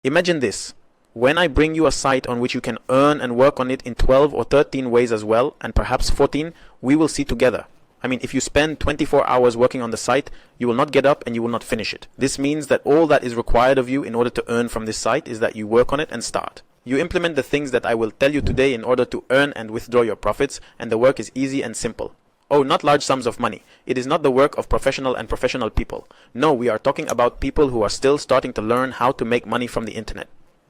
Imagine this. When I bring you a site on which you can earn and work on it in 12 or 13 ways as well, and perhaps 14, we will see together. I mean, if you spend 24 hours working on the site, you will not get up and you will not finish it. This means that all that is required of you in order to earn from this site is that you work on it and start. You implement the things that I will tell you today in order to earn and withdraw your profits, and the work is easy and simple. Oh, not large sums of money. It is not the work of professional people. No, we are talking about people who are still starting to learn how to make money from the internet.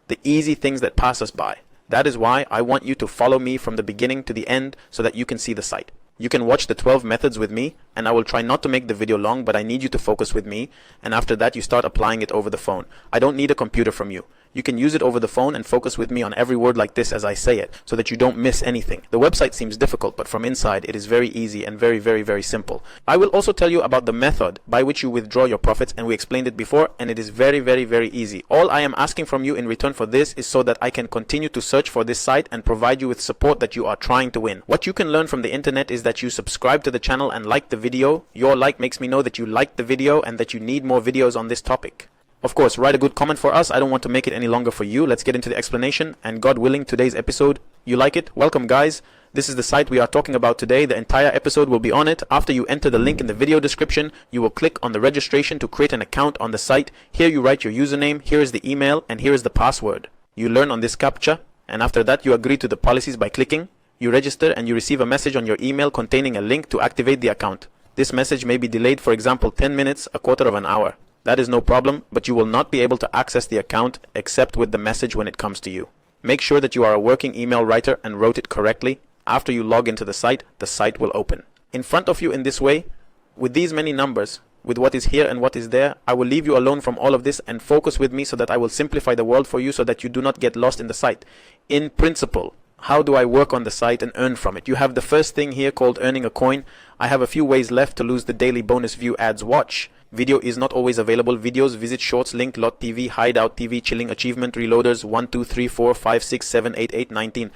The easy things that pass us by. That is why I want you to follow me from the beginning to the end so that you can see the site. You can watch the 12 methods with me, and I will try not to make the video long, but I need you to focus with me, and after that you start applying it over the phone. I don't need a computer from you. You can use it over the phone and focus with me on every word like this as I say it, so that you don't miss anything. The website seems difficult, but from inside it is very easy and very simple. I will also tell you about the method by which you withdraw your profits, and we explained it before, and it is very easy. All I am asking from you in return for this is so that I can continue to search for this site and provide you with support that you are trying to win. What you can learn from the internet is that you subscribe to the channel and like the video. Your like makes me know that you liked the video and that you need more videos on this topic. Of course, write a good comment for us. I don't want to make it any longer for you. Let's get into the explanation, and God willing, today's episode, you like it? Welcome, guys. This is the site we are talking about today. The entire episode will be on it. After you enter the link in the video description, you will click on the registration to create an account on the site. Here you write your username, here is the email, and here is the password. You learn on this CAPTCHA, and after that you agree to the policies by clicking. You register and you receive a message on your email containing a link to activate the account. This message may be delayed, for example, 10 minutes, a quarter of an hour. That is no problem, but you will not be able to access the account except with the message when it comes to you. Make sure that you are a working email writer and wrote it correctly. After you log into the site will open. In front of you in this way, with these many numbers, with what is here and what is there, I will leave you alone from all of this and focus with me so that I will simplify the world for you so that you do not get lost in the site. In principle, how do I work on the site and earn from it? You have the first thing here called earning a coin. I have a few ways left to lose the daily bonus view ads watch. Video is not always available. Videos, visit shorts, link, lot TV, hideout TV, chilling, achievement, reloaders, 1, 2, 3, 4, 5, 6, 7, 8, 8, 19.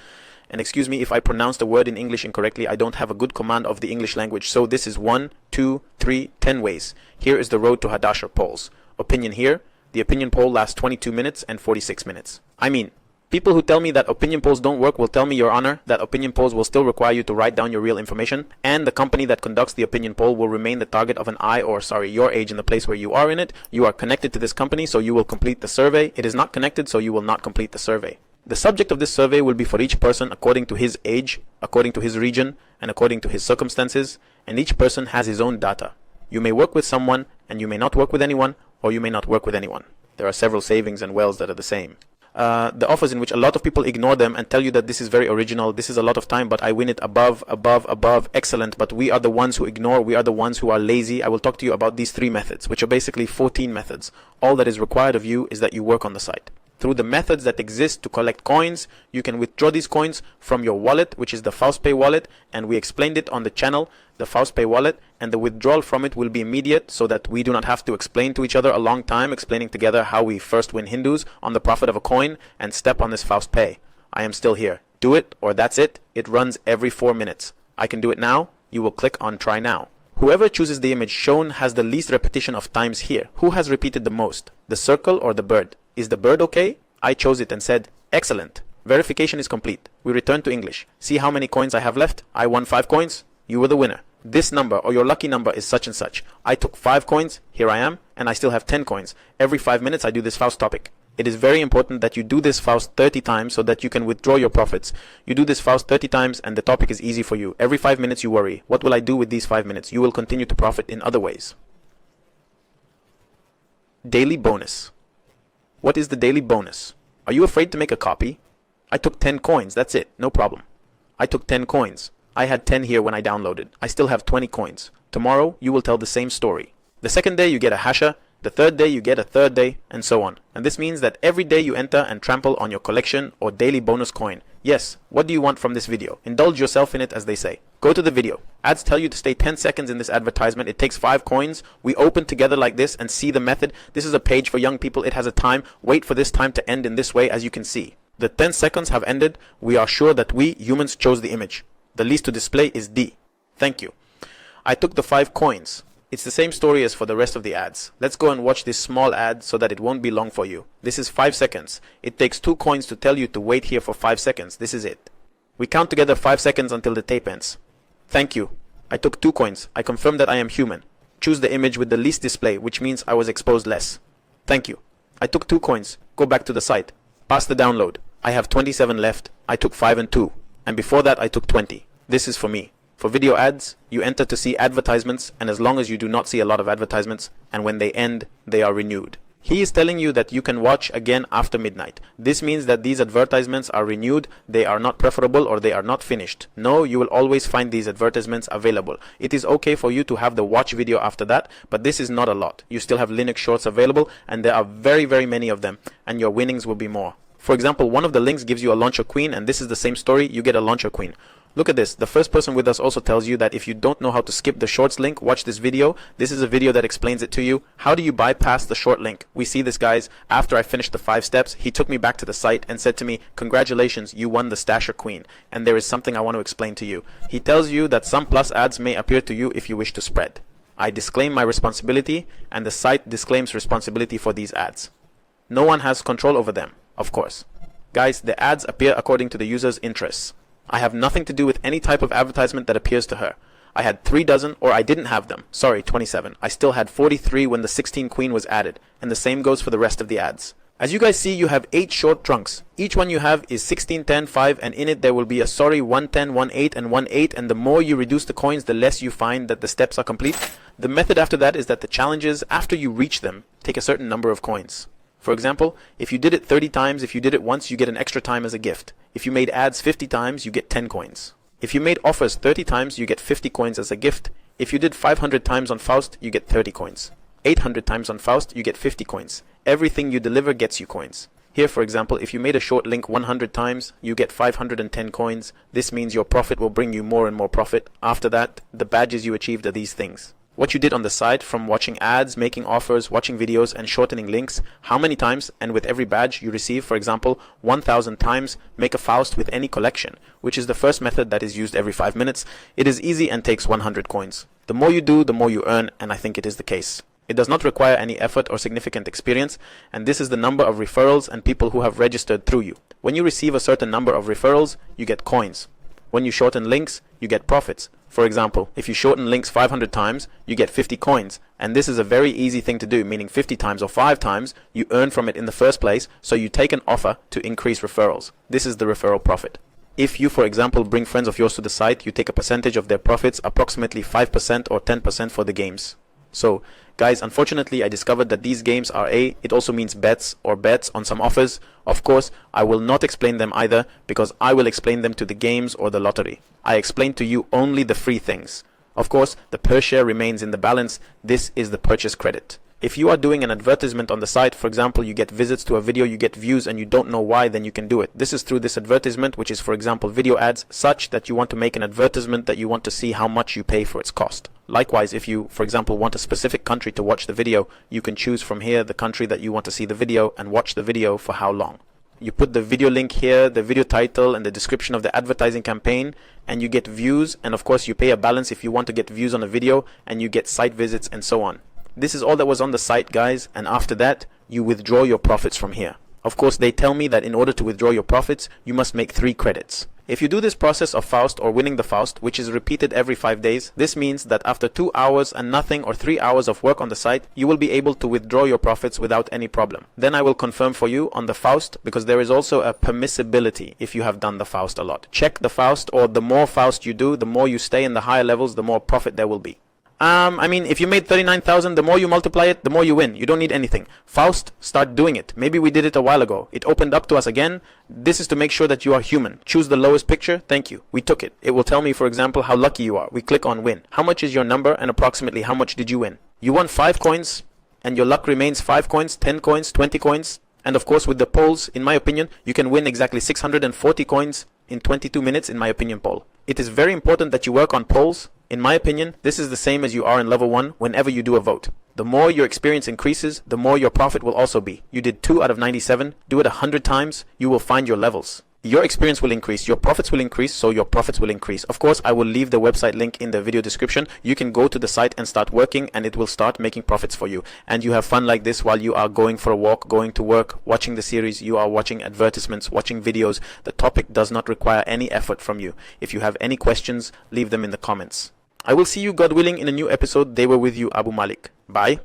And excuse me if I pronounce the word in English incorrectly. I don't have a good command of the English language. So this is 1, 2, 3, 10 ways. Here is the road to Hadasher polls. Opinion here. The opinion poll lasts 22 minutes and 46 minutes. I mean, people who tell me that opinion polls don't work will tell me, Your Honor, that opinion polls will still require you to write down your real information, and the company that conducts the opinion poll will remain the target of your age in the place where you are in it. You are connected to this company, so you will complete the survey. It is not connected, so you will not complete the survey. The subject of this survey will be for each person according to his age, according to his region, and according to his circumstances, and each person has his own data. You may work with someone, and you may not work with anyone, or you may not work with anyone. There are several savings and wells that are the same. The offers in which a lot of people ignore them and tell you that this is very original, this is a lot of time, but I win it above, excellent, but we are the ones who ignore, we are the ones who are lazy. I will talk to you about these 3 methods, which are basically 14 methods. All that is required of you is that you work on the site. Through the methods that exist to collect coins, you can withdraw these coins from your wallet, which is the FaustPay wallet, and we explained it on the channel, the FaustPay wallet, and the withdrawal from it will be immediate so that we do not have to explain to each other a long time, explaining together how we first win Hindus on the profit of a coin and step on this FaustPay. I am still here. Do it or that's it. It runs every 4 minutes. I can do it now. You will click on try now. Whoever chooses the image shown has the least repetition of times here. Who has repeated the most? The circle or the bird? Is the bird okay? I chose it and said, excellent. Verification is complete. We return to English. See how many coins I have left? I won 5 coins. You were the winner. This number or your lucky number is such and such. I took 5 coins. Here I am. And I still have 10 coins. Every 5 minutes I do this Faust topic. It is very important that you do this Faust 30 times so that you can withdraw your profits. You do this Faust 30 times and the topic is easy for you. Every 5 minutes you worry. What will I do with these 5 minutes? You will continue to profit in other ways. Daily bonus. What is the daily bonus? Are you afraid to make a copy? I took 10 coins. That's it. No problem. I took 10 coins. I had 10 here when I downloaded. I still have 20 coins. Tomorrow you will tell the same story. The second day you get a hasha. The third day you get a third day, and so on. And this means that every day you enter and trample on your collection or daily bonus coin. Yes, what do you want from this video? Indulge yourself in it, as they say. Go to the video. Ads tell you to stay 10 seconds in this advertisement. It takes 5 coins. We open together like this and see the method. This is a page for young people. It has a time. Wait for this time to end in this way, as you can see. The 10 seconds have ended. We are sure that we humans chose the image. The least to display is D. Thank you. I took the 5 coins. It's the same story as for the rest of the ads. Let's go and watch this small ad so that it won't be long for you. This is 5 seconds. It takes 2 coins to tell you to wait here for 5 seconds. This is it. We count together 5 seconds until the tape ends. Thank you. I took 2 coins. I confirm that I am human. Choose the image with the least display, which means I was exposed less. Thank you. I took 2 coins. Go back to the site. Pass the download. I have 27 left. I took 5 and 2. And before that I took 20. This is for me. For video ads, you enter to see advertisements, and as long as you do not see a lot of advertisements, and when they end, they are renewed. He is telling you that you can watch again after midnight. This means that these advertisements are renewed, they are not preferable, or they are not finished. No, you will always find these advertisements available. It is okay for you to have the watch video after that, but this is not a lot. You still have Linux shorts available, and there are very, very many of them, and your winnings will be more. For example, one of the links gives you a launcher queen, and this is the same story, you get a launcher queen. Look at this. The first person with us also tells you that if you don't know how to skip the shorts link, watch this video. This is a video that explains it to you. How do you bypass the short link? We see this, guys. After I finished the 5 steps, he took me back to the site and said to me, congratulations, you won the Stasher Queen. And there is something I want to explain to you. He tells you that some plus ads may appear to you if you wish to spread. I disclaim my responsibility, and the site disclaims responsibility for these ads. No one has control over them, of course. Guys, the ads appear according to the user's interests. I have nothing to do with any type of advertisement that appears to her. I had 3 dozen, or I didn't have them. Sorry, 27. I still had 43 when the 16 queen was added, and the same goes for the rest of the ads. As you guys see, you have 8 short trunks. Each one you have is 16, 10, 5, and in it there will be a 110, 18, and 18, and the more you reduce the coins, the less you find that the steps are complete. The method after that is that the challenges, after you reach them, take a certain number of coins. For example, if you did it 30 times, if you did it once, you get an extra time as a gift. If you made ads 50 times, you get 10 coins. If you made offers 30 times, you get 50 coins as a gift. If you did 500 times on Faust, you get 30 coins. 800 times on Faust, you get 50 coins. Everything you deliver gets you coins. Here, for example, if you made a short link 100 times, you get 510 coins. This means your profit will bring you more and more profit. After that, the badges you achieved are these things. What you did on the site, from watching ads, making offers, watching videos, and shortening links, how many times, and with every badge you receive, for example, 1000 times, make a Faust with any collection, which is the first method that is used every 5 minutes. It is easy and takes 100 coins. The more you do, the more you earn, and I think it is the case. It does not require any effort or significant experience, and this is the number of referrals and people who have registered through you. When you receive a certain number of referrals, you get coins. When you shorten links, you get profits. For example, if you shorten links 500 times, you get 50 coins. And this is a very easy thing to do, meaning 50 times or 5 times, you earn from it in the first place, so you take an offer to increase referrals. This is the referral profit. If you, for example, bring friends of yours to the site, you take a percentage of their profits, approximately 5% or 10% for the games. So, guys, unfortunately, I discovered that these games are it also means bets or bets on some offers. Of course, I will not explain them either, because I will explain them to the games or the lottery. I explain to you only the free things. Of course, the per share remains in the balance. This is the purchase credit. If you are doing an advertisement on the site, for example, you get visits to a video, you get views, and you don't know why, then you can do it. This is through this advertisement, which is, for example, video ads, such that you want to make an advertisement that you want to see how much you pay for its cost. Likewise, if you, for example, want a specific country to watch the video, you can choose from here the country that you want to see the video and watch the video for how long. You put the video link here, the video title, and the description of the advertising campaign, and you get views, and of course you pay a balance if you want to get views on a video, and you get site visits and so on. This is all that was on the site, guys, and after that, you withdraw your profits from here. Of course, they tell me that in order to withdraw your profits, you must make 3 credits. If you do this process of Faust or winning the Faust, which is repeated every 5 days, this means that after 2 hours and nothing or 3 hours of work on the site, you will be able to withdraw your profits without any problem. Then I will confirm for you on the Faust, because there is also a permissibility if you have done the Faust a lot. Check the Faust, or the more Faust you do, the more you stay in the higher levels, the more profit there will be. I mean, if you made 39,000, the more you multiply it, the more you win. You don't need anything. Faust, start doing it. Maybe we did it a while ago. It opened up to us again. This is to make sure that you are human. Choose the lowest picture. Thank you. We took it. It will tell me, for example, how lucky you are. We click on win. How much is your number, and approximately how much did you win? You won 5 coins, and your luck remains 5 coins, 10 coins, 20 coins. And of course, with the polls, in my opinion, you can win exactly 640 coins in 22 minutes, in my opinion, poll. It is very important that you work on polls. In my opinion, this is the same as you are in level 1 whenever you do a vote. The more your experience increases, the more your profit will also be. You did 2 out of 97, do it 100 times, you will find your levels. your experience will increase, your profits will increase, so your profits will increase. Of course, I will leave the website link in the video description. You can go to the site and start working, and it will start making profits for you. And you have fun like this while you are going for a walk, going to work, watching the series, you are watching advertisements, watching videos. The topic does not require any effort from you. If you have any questions, leave them in the comments. I will see you, God willing, in a new episode. They were with you, Abu Malik. Bye.